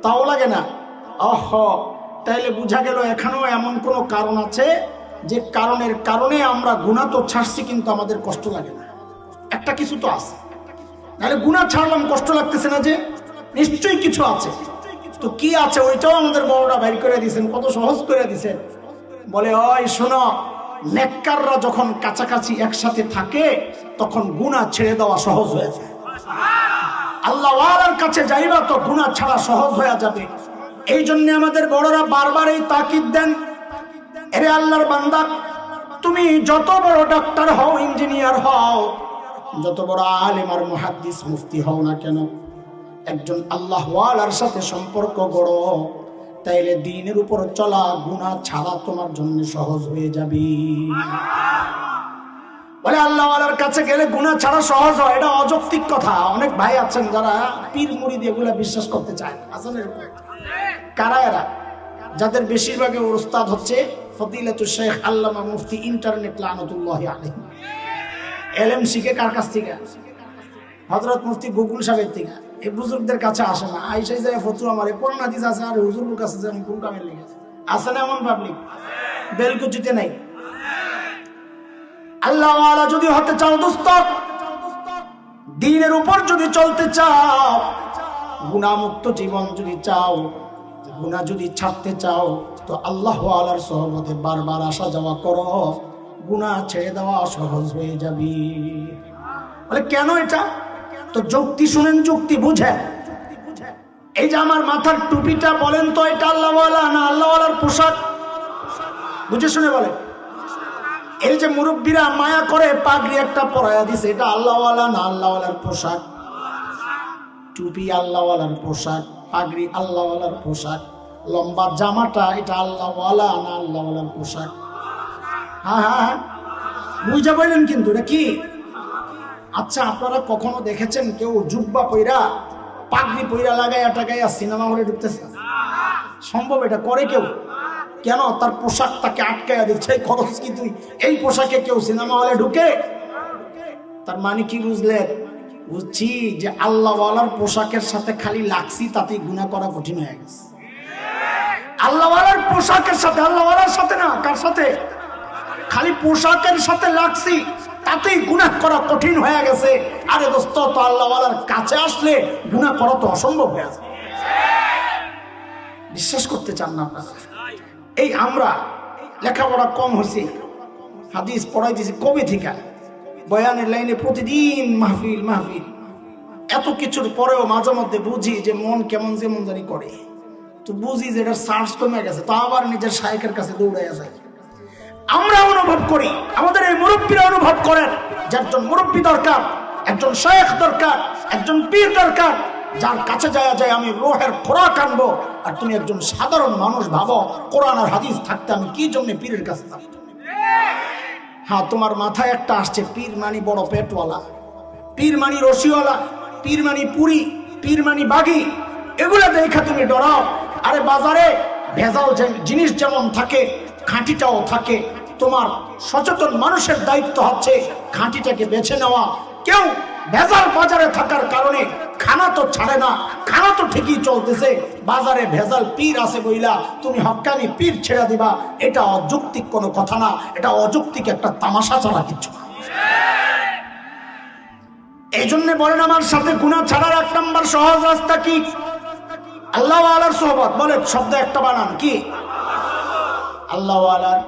তাও লাগে না। তাইলে বুঝা গেল এখানেও এমন কোন কারণ আছে যে কারণের কারণে আমরা গুনাহ তো ছাড়ছি কিন্তু আমাদের কষ্ট লাগে না। একটা কিছু তো আছে, নাহলে গুনাহ ছাড়লাম কষ্ট লাগতেছে না, যে নিশ্চয়ই কিছু আছে। তো কি আছে ওইটাও আমাদের বড়রা বাইর করে দিয়েছেন, কত সহজ করে দিয়েছেন। বলে ওই শোনো, নেককাররা যখন কাছাকাছি একসাথে থাকে তখন গুনাহ ছেড়ে দেওয়া সহজ হয়ে যায়। আল্লাহ ওয়ালার কাছে যাইবা তো গুনাহ ছাড়া সহজ হয়ে যাবে। এই জন্য আমাদের বড়রা বারবার এই তাকিদ দেন, এরে আল্লাহর বান্দা, তুমি যত বড় ডাক্তার হও, ইঞ্জিনিয়ার হও, যত বড় আলেম আর মুহাদ্দিস মুফতি হও না কেন, একজন আল্লাহ ওয়ালার সাথে সম্পর্ক গড়ো, তাইলে দ্বীনের উপর চলা গুনাহ ছাড়া তোমার জন্য সহজ হয়ে যাবে। বলে আল্লাহ ওয়ালার কাছে গেলে গুনাহ ছাড়া সহজ হয়, এটা অযৌক্তিক কথা। অনেক ভাই আছেন যারা পীর মুরিদ এগুলা বিশ্বাস করতে চায়। আছেন এরকম? কারা এরা? যাদের বেশিরভাগের উস্তাদ হচ্ছে ফদিলাতুল শেখ আল্লামা মুফতি ইন্টারনেট লানাতুল্লাহি আলাইহি। এলএম শিখে কার কাছ থেকে? হযরত মুফতি গুগল সাহেবের থেকে। এই বুজুর্গদের কাছে আসে না, আইসাই যায় ফতুয়া মারে, কোন হাদিস আছে আর হুজুরের কাছে যান কোন কামে লেগে আছে না? এমন পাবলিক বেলকুচিতে নাই। আল্লাহ ওয়ালা যদি হতে চাও দোস্ত, দ্বীনের উপর যদি চলতে চাও, গুনাহ মুক্ত জীবন যদি চাও, গুনাহ যদি ছাড়তে চাও, তো আল্লাহ ওয়ালার সোহবতে বারবার আসা যাওয়া করো, গুনাহ ছেড়ে দেওয়া সহজ হয়ে যাবে। বলে কেন এটা? তো যুক্তি শুনেন, যুক্তি বুঝেন। এই যে আমার মাথার টুপিটা, বলেন তো এটা আল্লাহ ওয়ালা না আল্লাহ ওয়ালার পোশাক? বুঝে শুনে বলেন। এই যে মুরব্বীরা মায়া করে পাগড়ি একটা পরায়া দিছে, এটা আল্লাহ ওয়ালা না আল্লাহ ওয়ালার পোশাক? টুপি আল্লাহ ওয়ালার পোশাক, পাগড়ি আল্লাহ ওয়ালার পোশাক, লম্বা জামাটা এটা আল্লাহ ওয়ালা না আল্লাহ ওয়ালার পোশাক? হ্যাঁ হ্যাঁ হ্যাঁ, বুঝা বললেন কিন্তু এটা কি? আচ্ছা, আপনারা কখনো দেখেছেন কেউ জুব্বা পইরা পাগড়ি পইরা লাগাইয়া টাকাইয়া সিনেমা হলে ঢুকতেছে? সম্ভব এটা করে কেউ? কেন? তার পোশাক তাকে আটকাইয়া দিচ্ছে। খরচ কি তুই এই পোশাকে কেউ সিনেমা হলে ঢুকে? তার মানে কি বুঝলেন? বুঝছি যে আল্লাহ ওয়ালার পোশাকের সাথে খালি লাগছি তাতেই গুনাহ করা কঠিন হয়ে গেছে। আল্লাহ ওয়ালার পোশাকের সাথে, আল্লাহ ওয়ালার সাথে না, কার সাথে? খালি পোশাকের সাথে লাগছি তাতেই গুনাহ করা কঠিন হয়ে গেছে। আরে দোস্ত, তো আল্লাহ ওয়ালার কাছে আসলে গুনাহ করা তো অসম্ভব হয়ে যায়। বিশ্বাস করতে চান না আপনারা? এই আমরা লেখাপড়া কম হয়েছে, হাদিস পড়াইতেছি কবে থেকে, বয়ানের লাইনে প্রতিদিন মাহফিল মাহফিল, এত কিছুর পরেও মাঝে মধ্যে বুঝি যে মন কেমন যেমন জানি করে। তো বুঝি যে এটার সার্চ কমে গেছে, তো আবার নিজের শায়েখের কাছে দৌড়াইয়া যায়। আমরা অনুভব করি, আমাদের এই মুরব্বীরা অনুভব করেন যে একজন মুরব্বী দরকার, একজন শায়েখ দরকার, একজন পীর দরকার, যার কাছে যায় যায় আমি রোহের খোরাক আনবো। আর তুমি একজন সাধারণ মানুষ ভাবো, কোরআন আর হাদিস থাকতে আমি কি জন্য পীরের কাছে যাব? হ্যাঁ, তোমার মাথায় একটা আসছে, পীর মানি বড় পেটওয়ালা, পীর মানি রশিওয়ালা, পীর মানি পুরি, পীর মানি বাগি, এগুলা দেখা তুমি ডরাও। আরে বাজারে ভেজাল জিনিস যেমন থাকে, খাঁটিটাও থাকে। তোমার সচেতন মানুষের দায়িত্ব হচ্ছে খাঁটিটাকে বেছে নেওয়া। কেউ ভেজাল বাজারে থাকার কারণে খানা তো ছাড়ে না, খানা তো ঠিকই চলতেছে, বাজারে ভেজাল পীর আছে বইলা তুমি হক্কানি পীর ছেড়ে দিবা, এটা অযৌক্তিক কোনো কথা না, এটা অযৌক্তিক একটা তামাশা ছাড়া কিছু না। এই জন্য বলেন আমার সাথে, গুনাহ ছাড়ার 1 নম্বর সহজ রাস্তা কি? আল্লাহ ওয়ালার সোহবত। বলে শব্দ একটা বানান কি? আল্লাহ ওয়ালার